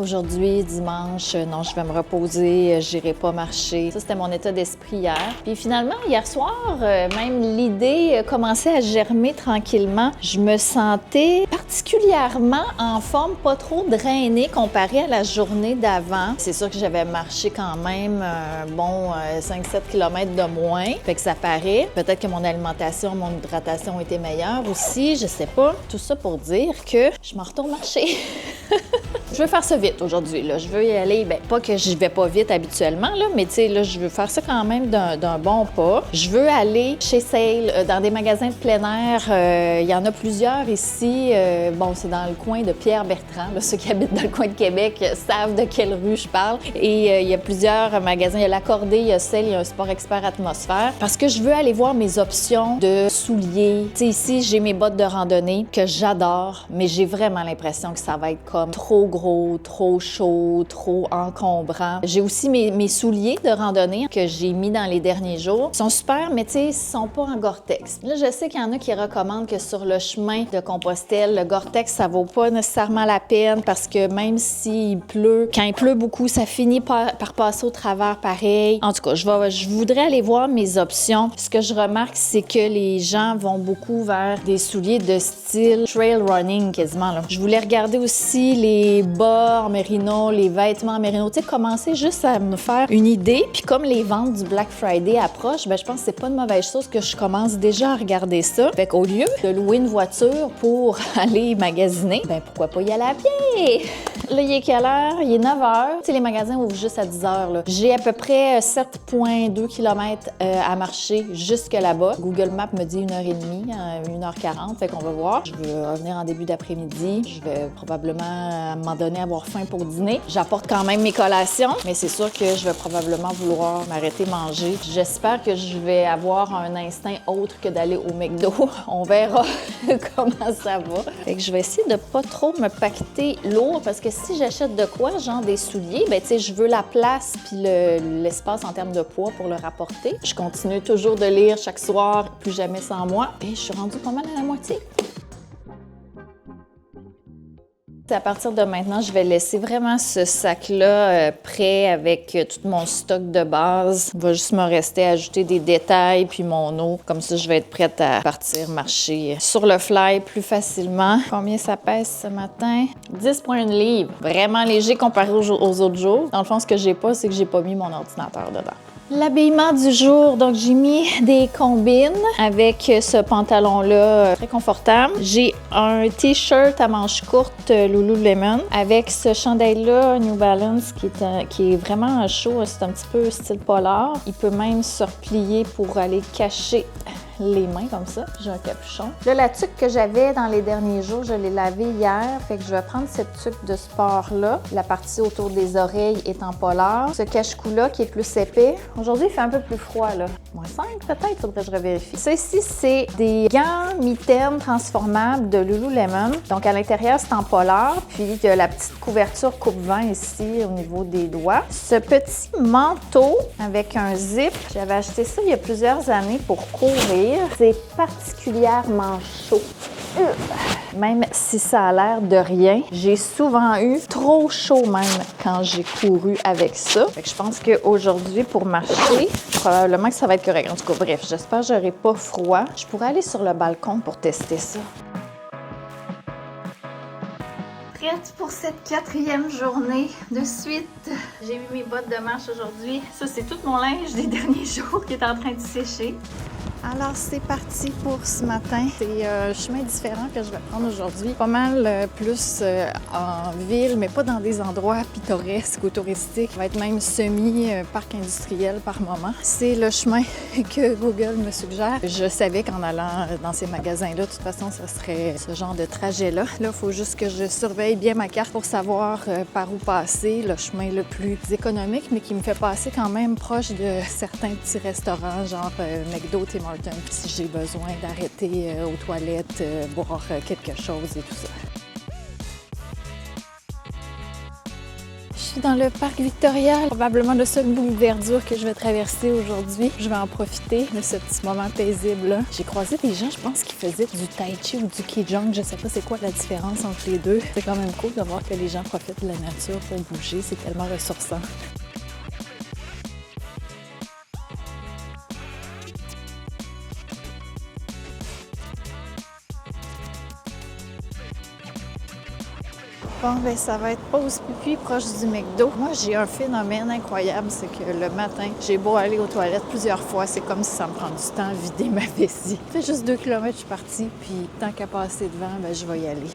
Aujourd'hui, dimanche, non, je vais me reposer, j'irai pas marcher. Ça, c'était mon état d'esprit hier. Puis finalement, hier soir, même l'idée commençait à germer tranquillement. Je me sentais particulièrement en forme, pas trop drainée comparée à la journée d'avant. C'est sûr que j'avais marché quand même un bon 5-7 km de moins, fait que ça paraît. Peut-être que mon alimentation, mon hydratation était meilleure aussi, je sais pas. Tout ça pour dire que je m'en retourne marcher. Je veux faire ça vite aujourd'hui, là. Je veux y aller, bien, pas que je vais pas vite habituellement, là, mais tu sais, là, je veux faire ça quand même d'un bon pas. Je veux aller chez Sale, dans des magasins de plein air. Il y en a plusieurs ici. Bon, c'est dans le coin de Pierre-Bertrand. Là, ceux qui habitent dans le coin de Québec savent de quelle rue je parle. Et il y a plusieurs magasins. Il y a l'Accordé, il y a Sale, il y a un Sport Expert Atmosphère. Parce que je veux aller voir mes options de souliers. Tu sais, ici, j'ai mes bottes de randonnée que j'adore, mais j'ai vraiment l'impression que ça va être comme trop gros, trop chaud, trop encombrant. J'ai aussi mes souliers de randonnée que j'ai mis dans les derniers jours. Ils sont super, mais tu sais, ils sont pas en Gore-Tex. Là, je sais qu'il y en a qui recommandent que sur le chemin de Compostelle, le Gore-Tex, ça vaut pas nécessairement la peine parce que même s'il pleut, quand il pleut beaucoup, ça finit par passer au travers pareil. En tout cas, je voudrais aller voir mes options. Ce que je remarque, c'est que les gens vont beaucoup vers des souliers de style trail running quasiment, là. Je voulais regarder aussi les bas en mérino, les vêtements en mérino. Tu sais, commencer juste à me faire une idée. Puis comme les ventes du Black Friday approchent, ben je pense que c'est pas une mauvaise chose que je commence déjà à regarder ça. Fait qu'au lieu de louer une voiture pour aller magasiner, ben pourquoi pas y aller à pied? Là, il est quelle heure? Il est 9 h. Tu sais, les magasins ouvrent juste à 10 h, là. J'ai à peu près 7,2 km à marcher jusque là-bas. Google Maps me dit 1h30, 1h40, fait qu'on va voir. Je vais revenir en début d'après-midi. Je vais probablement à un moment donné avoir faim pour dîner. J'apporte quand même mes collations, mais c'est sûr que je vais probablement vouloir m'arrêter manger. J'espère que je vais avoir un instinct autre que d'aller au McDo. On verra comment ça va. Fait que je vais essayer de pas trop me paqueter lourd parce que si j'achète de quoi, genre des souliers, ben tu sais, je veux la place puis l'espace en termes de poids pour le rapporter. Je continue toujours de lire chaque soir, plus jamais sans moi. Et je suis rendue pas mal à la moitié. À partir de maintenant, je vais laisser vraiment ce sac-là prêt avec tout mon stock de base. Il va juste me rester à ajouter des détails puis mon eau. Comme ça, je vais être prête à partir marcher sur le fly plus facilement. Combien ça pèse ce matin? 10,1 livres. Vraiment léger comparé aux autres jours. Dans le fond, ce que j'ai pas, c'est que j'ai pas mis mon ordinateur dedans. L'habillement du jour, donc j'ai mis des combines avec ce pantalon-là très confortable. J'ai un t-shirt à manches courtes Lululemon avec ce chandail-là New Balance qui est vraiment chaud, c'est un petit peu style polar. Il peut même se replier pour aller cacher les mains comme ça. J'ai un capuchon. Là, la tuque que j'avais dans les derniers jours, je l'ai lavée hier. Fait que je vais prendre cette tuque de sport-là. La partie autour des oreilles est en polar. Ce cache-cou-là qui est plus épais. Aujourd'hui, il fait un peu plus froid, là. -5 peut-être, faudrait que je revérifie. Ça ici, c'est des gants mitaines transformables de Lululemon. Donc, à l'intérieur, c'est en polar. Puis, il y a la petite couverture coupe-vent ici au niveau des doigts. Ce petit manteau avec un zip, j'avais acheté ça il y a plusieurs années pour courir. C'est particulièrement chaud. Même si ça a l'air de rien, j'ai souvent eu trop chaud même quand j'ai couru avec ça. Fait que je pense qu'aujourd'hui, pour marcher, probablement que ça va être correct. En tout cas, bref, j'espère que j'aurai pas froid. Je pourrais aller sur le balcon pour tester ça. Prête pour cette 4e journée de suite. J'ai mis mes bottes de marche aujourd'hui. Ça, c'est tout mon linge des derniers jours qui est en train de sécher. Alors, c'est parti pour ce matin. C'est un chemin différent que je vais prendre aujourd'hui. Pas mal plus en ville, mais pas dans des endroits pittoresques ou touristiques. Ça va être même semi-parc industriel par moment. C'est le chemin que Google me suggère. Je savais qu'en allant dans ces magasins-là, de toute façon, ça serait ce genre de trajet-là. Là, il faut juste que je surveille bien ma carte pour savoir par où passer, le chemin le plus économique, mais qui me fait passer quand même proche de certains petits restaurants, genre McDo, Tim Hortons, si j'ai besoin d'arrêter aux toilettes, boire quelque chose et tout ça. Je suis dans le parc Victoria, probablement le seul bout de verdure que je vais traverser aujourd'hui. Je vais en profiter de ce petit moment paisible-là. J'ai croisé des gens, je pense, qui faisaient du tai chi ou du qigong. Je sais pas c'est quoi la différence entre les deux. C'est quand même cool de voir que les gens profitent de la nature pour bouger. C'est tellement ressourçant. Bon, ben ça va être pause pipi proche du McDo. Moi, j'ai un phénomène incroyable, c'est que le matin, j'ai beau aller aux toilettes plusieurs fois, c'est comme si ça me prend du temps à vider ma vessie. Ça fait juste 2 kilomètres, je suis partie, puis tant qu'à passer devant, ben je vais y aller.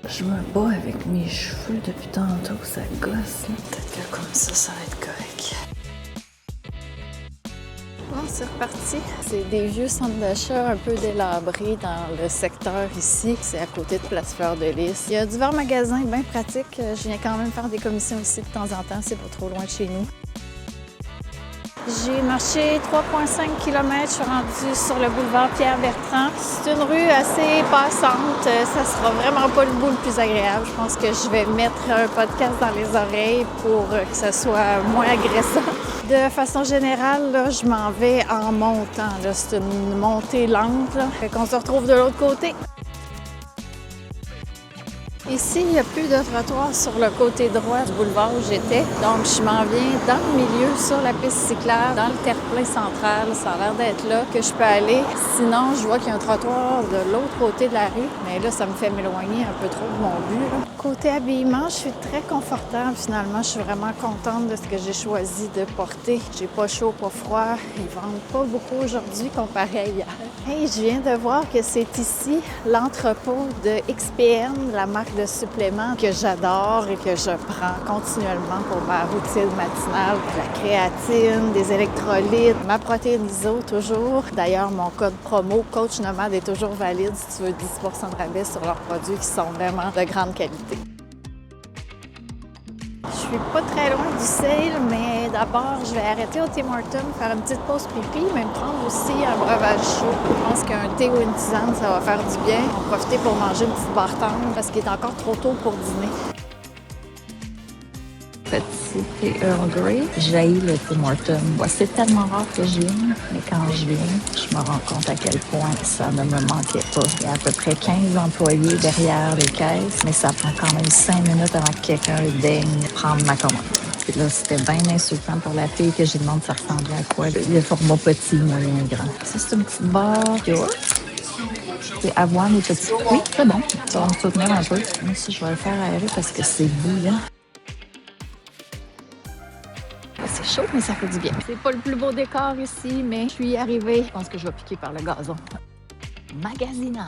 Je me bats avec mes cheveux depuis tantôt, ça gosse. Peut-être que comme ça va être correct. Bon, c'est reparti. C'est des vieux centres d'achat un peu délabrés dans le secteur ici. C'est à côté de Place Fleur de Lys. Il y a divers magasins bien pratiques. Je viens quand même faire des commissions ici de temps en temps. C'est pas trop loin de chez nous. J'ai marché 3,5 km. Je suis rendue sur le boulevard Pierre-Bertrand. C'est une rue assez passante. Ça sera vraiment pas le bout le plus agréable. Je pense que je vais mettre un podcast dans les oreilles pour que ça soit moins agressant. De façon générale, là, je m'en vais en montant. C'est une montée lente. Fait qu'on se retrouve de l'autre côté. Ici, il n'y a plus de trottoir sur le côté droit du boulevard où j'étais. Donc, je m'en viens dans le milieu, sur la piste cyclable, dans le terre-plein central. Ça a l'air d'être là que je peux aller. Sinon, je vois qu'il y a un trottoir de l'autre côté de la rue. Mais là, ça me fait m'éloigner un peu trop de mon but. Là. Côté habillement, je suis très confortable. Finalement, je suis vraiment contente de ce que j'ai choisi de porter. J'ai pas chaud, pas froid. Ils vendent pas beaucoup aujourd'hui comparé à hier. Hey, je viens de voir que c'est ici l'entrepôt de XPN, la marque de suppléments que j'adore et que je prends continuellement pour ma routine matinale. La créatine, des électrolytes, ma protéine ISO toujours. D'ailleurs, mon code promo Coach Nomade est toujours valide si tu veux 10 % de rabais sur leurs produits qui sont vraiment de grande qualité. Je suis pas très loin du sale, mais d'abord, je vais arrêter au Tim Hortons, faire une petite pause pipi, mais me prendre aussi un breuvage chaud. Je pense qu'un thé ou une tisane, ça va faire du bien. On va profiter pour manger une petite barre tendre parce qu'il est encore trop tôt pour dîner. Petit thé Earl Grey. J'haïs le Tim Hortons. C'est tellement rare que je vienne, mais quand je viens, je me rends compte à quel point ça ne me manquait pas. Il y a à peu près 15 employés derrière les caisses, mais ça prend quand même 5 minutes avant que quelqu'un daigne prendre ma commande. Puis là, c'était bien insultant pour la fille que j'ai demandé ça ressemblait à quoi. Le format petit, moyen, grand. Ça, c'est une petite barre pure. C'est avoine et petit fruits. C'est bon. Ça va me soutenir un peu. Moi aussi, je vais le faire aérer parce que c'est bouillant. C'est chaud, mais ça fait du bien. C'est pas le plus beau décor ici, mais je suis arrivée. Je pense que je vais piquer par le gazon. Magasinage.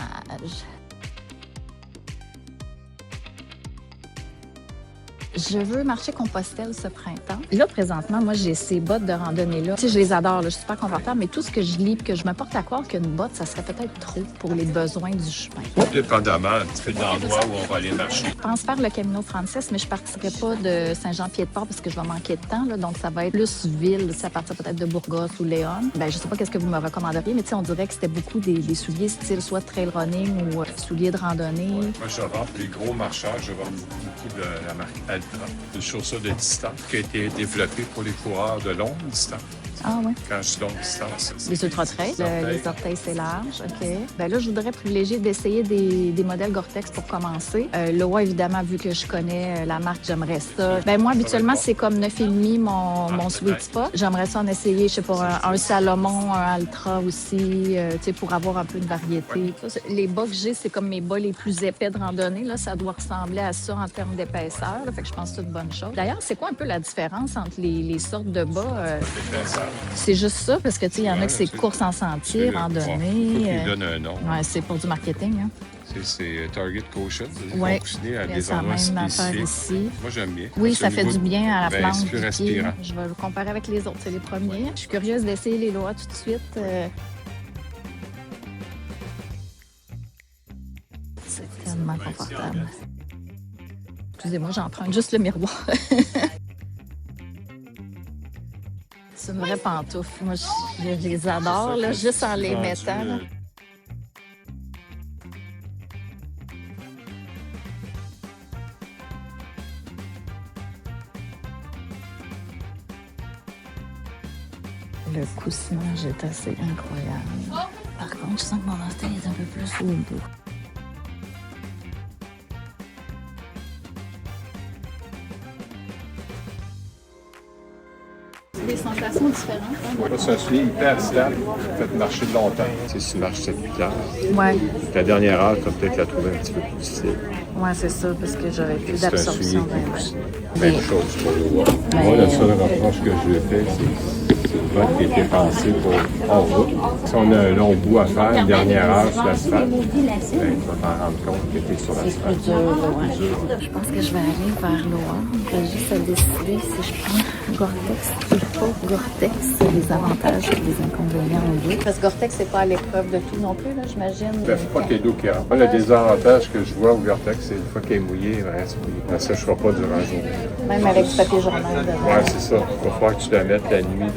Je veux marcher Compostelle ce printemps. Là, présentement, moi, j'ai ces bottes de randonnée-là. Tu sais, je les adore, là, je suis super confortable, mais tout ce que je lis, que je me porte à croire qu'une botte, ça serait peut-être trop pour les besoins du chemin. Dépendamment, tu fais de l'endroit où on va aller marcher. Je pense faire le Camino Frances, mais je partirai pas de Saint-Jean-Pied-de-Port parce que je vais manquer de temps, là, donc ça va être plus ville, à partir peut-être de Burgos ou Léon. Ben, je sais pas qu'est-ce que vous me recommanderiez, mais tu sais, on dirait que c'était beaucoup des souliers style soit trail running ou souliers de randonnée. Moi, je vends pour les gros marcheurs, je vends beaucoup de la marque Altra. Une chaussure de distance qui a été développée pour les coureurs de longue distance. Ah oui. Quand je suis longue distance, c'est les ultra-trails, les orteils, c'est large, OK. Ben là, je voudrais privilégier d'essayer des modèles Gore-Tex pour commencer. Là, évidemment, vu que je connais la marque, j'aimerais ça. Ben moi, habituellement, c'est comme 9,5 mon sweet spot. J'aimerais ça en essayer, je sais pas, un Salomon, un Altra aussi, tu sais, pour avoir un peu de variété. Ça, les bas que j'ai, c'est comme mes bas les plus épais de randonnée. Là, ça doit ressembler à ça en termes d'épaisseur. Fait que je pense que c'est une bonne chose. D'ailleurs, c'est quoi un peu la différence entre les sortes de bas? C'est juste ça, parce que tu sais, il y en a que c'est course en sentier, randonnée. Il donne un nom. Ouais, c'est pour du marketing, hein. C'est Target Caution. Oui, il y a des endroits spécifiques. Ici. Moi, j'aime bien. Oui, ça fait du bien à la plante. C'est plus respirant. Je vais le comparer avec les autres, c'est les premiers. Je suis curieuse d'essayer les lois tout de suite. C'est tellement confortable. Excusez-moi, j'emprunte juste le miroir. C'est une vraie pantoufle. Moi, je les adore, là, juste en les mettant. Là. Le coussinage est assez incroyable. Par contre, je sens que mon orteil est un peu plus sous le dos. Des sensations différentes. Ouais, c'est un soulier hyper stable, fait marcher longtemps. Tu sais, si tu marches 7-8 heures, Ouais. ta dernière heure, tu vas peut-être la trouver un petit peu plus difficile. Ouais, c'est ça, parce que j'aurais plus C'est un soulier d'absorption qui dans les pousse. mains. Même chose pour le bois. Moi, le seul reproche que je lui ai fait, c'est une botte qui était pensée pour en route. Si on a un long bout à faire, une dernière heure sur l'asphalte, ben, tu vas t'en rendre compte que tu es sur l'asphalte. Plus dur, ouais. Je pense que je vais aller vers Loire. J'ai juste à décider si je prends Gore-Tex ou pas Gore-Tex. Les avantages et les inconvénients aux deux. Parce que Gore-Tex, c'est pas à l'épreuve de tout non plus, là, j'imagine. Il ne faut pas qu'il y ait d'eau qui rentre. Moi, le désavantage que je vois au Gore-Tex, c'est une fois qu'elle est mouillée, elle reste mouillée. Elle ne séchera pas durant la journée. Même avec du papier journal dedans. Oui, c'est ça. Il va falloir que tu la mettes la nuit,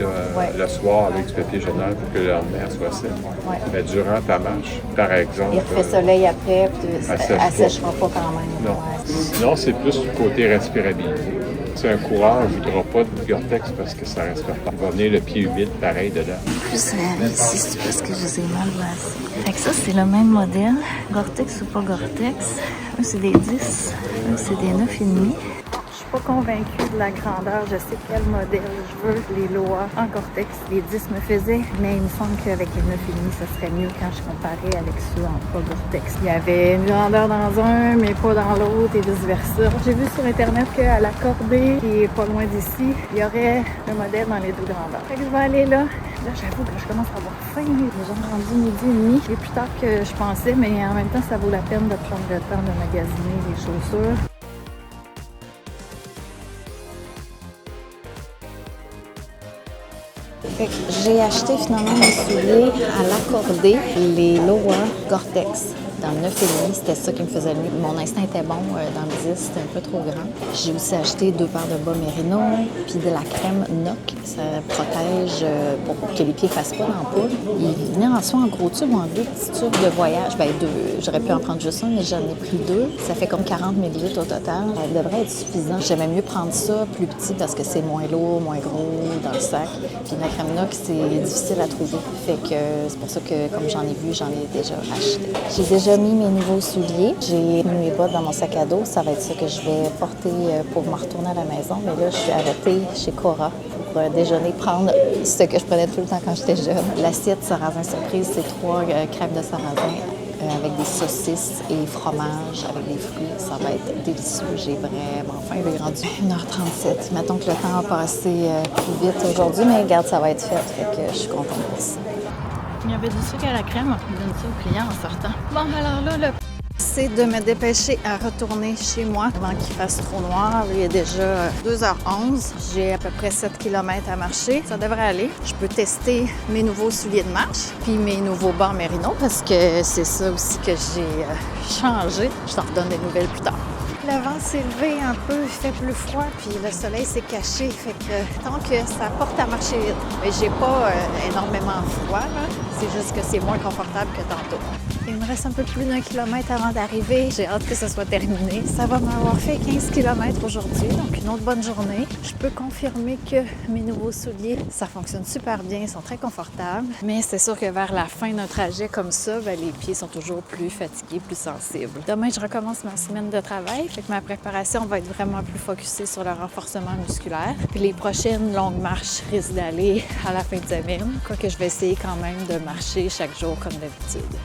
le soir, avec du papier journal pour que le lendemain, elle soit sèche. Ouais. Mais durant ta marche, par exemple... Il refait soleil après, puis elle elle sèchera pas quand même. Non. Ouais. Sinon, c'est plus du côté respirabilité. Si un coureur ne voudra pas de Gore-Tex parce que ça respire pas, il va venir le pied humide pareil dedans. Plus ici, c'est parce que je les ai mal placés. Fait que ça, c'est le même modèle. Gore-Tex ou pas Gore-Tex. Un, c'est des 10, un, c'est des 9,5. Je suis pas convaincue de la grandeur. Je sais quel modèle je veux. Les Loa en Gore-Tex, les 10 me faisaient, mais il me semble qu'avec les 9,5, ça serait mieux quand je comparais avec ceux en pas Gore-Tex. Il y avait une grandeur dans un, mais pas dans l'autre et vice-versa. J'ai vu sur Internet qu'à la Cordée, qui est pas loin d'ici, il y aurait un modèle dans les deux grandeurs. Fait que je vais aller là. Là, j'avoue que je commence à avoir faim. J'ai rendu midi et demi. C'est plus tard que je pensais, mais en même temps, ça vaut la peine de prendre le temps de magasiner les chaussures. J'ai acheté finalement mes souliers à l'accordé, les Loa Gore-Tex. Dans le 9,5, c'était ça qui me faisait le mieux. Mon instinct était bon. Dans le 10, c'était un peu trop grand. J'ai aussi acheté 2 paires de bas Merino, puis de la crème NOC. Ça protège pour que les pieds ne fassent pas l'ampoule. Il venait en soit en gros tube ou en 2 petits tubes de voyage. Ben 2. J'aurais pu en prendre juste un, mais j'en ai pris 2. Ça fait comme 40 ml au total. Ça devrait être suffisant. J'aimais mieux prendre ça plus petit parce que c'est moins lourd, moins gros dans le sac. Puis la crème NOC, c'est difficile à trouver. Fait que c'est pour ça que, comme j'en ai vu, j'en ai déjà acheté. J'ai déjà mis mes nouveaux souliers. J'ai mis mes bottes dans mon sac à dos. Ça va être ça que je vais porter pour me retourner à la maison. Mais là, je suis arrêtée chez Cora pour déjeuner, prendre ce que je prenais tout le temps quand j'étais jeune. L'assiette sarrasin surprise, c'est 3 crèmes de sarrasin avec des saucisses et fromage avec des fruits. Ça va être délicieux. J'ai vraiment faim. Il est rendu 1h37. Mettons que le temps a passé plus vite aujourd'hui, mais regarde, ça va être fait. Fait que je suis contente pour ça. Il y avait du sucre à la crème. On donne ça aux clients en sortant. Bon, alors là, c'est de me dépêcher à retourner chez moi avant qu'il fasse trop noir. Il est déjà 2h11. J'ai à peu près 7 km à marcher. Ça devrait aller. Je peux tester mes nouveaux souliers de marche puis mes nouveaux bas Merino parce que c'est ça aussi que j'ai changé. Je t'en redonne des nouvelles plus tard. Le vent s'est levé un peu, il fait plus froid, puis le soleil s'est caché. Fait que tant que ça porte à marcher vite. Mais j'ai pas énormément froid, là. C'est juste que c'est moins confortable que tantôt. Il me reste un peu plus d'1 kilomètre avant d'arriver. J'ai hâte que ce soit terminé. Ça va m'avoir fait 15 km aujourd'hui, donc une autre bonne journée. Je peux confirmer que mes nouveaux souliers, ça fonctionne super bien, ils sont très confortables. Mais c'est sûr que vers la fin d'un trajet comme ça, ben, les pieds sont toujours plus fatigués, plus sensibles. Demain, je recommence ma semaine de travail, fait que ma préparation va être vraiment plus focusée sur le renforcement musculaire. Puis les prochaines longues marches risquent d'aller à la fin de semaine, quoique je vais essayer quand même de marcher chaque jour comme d'habitude.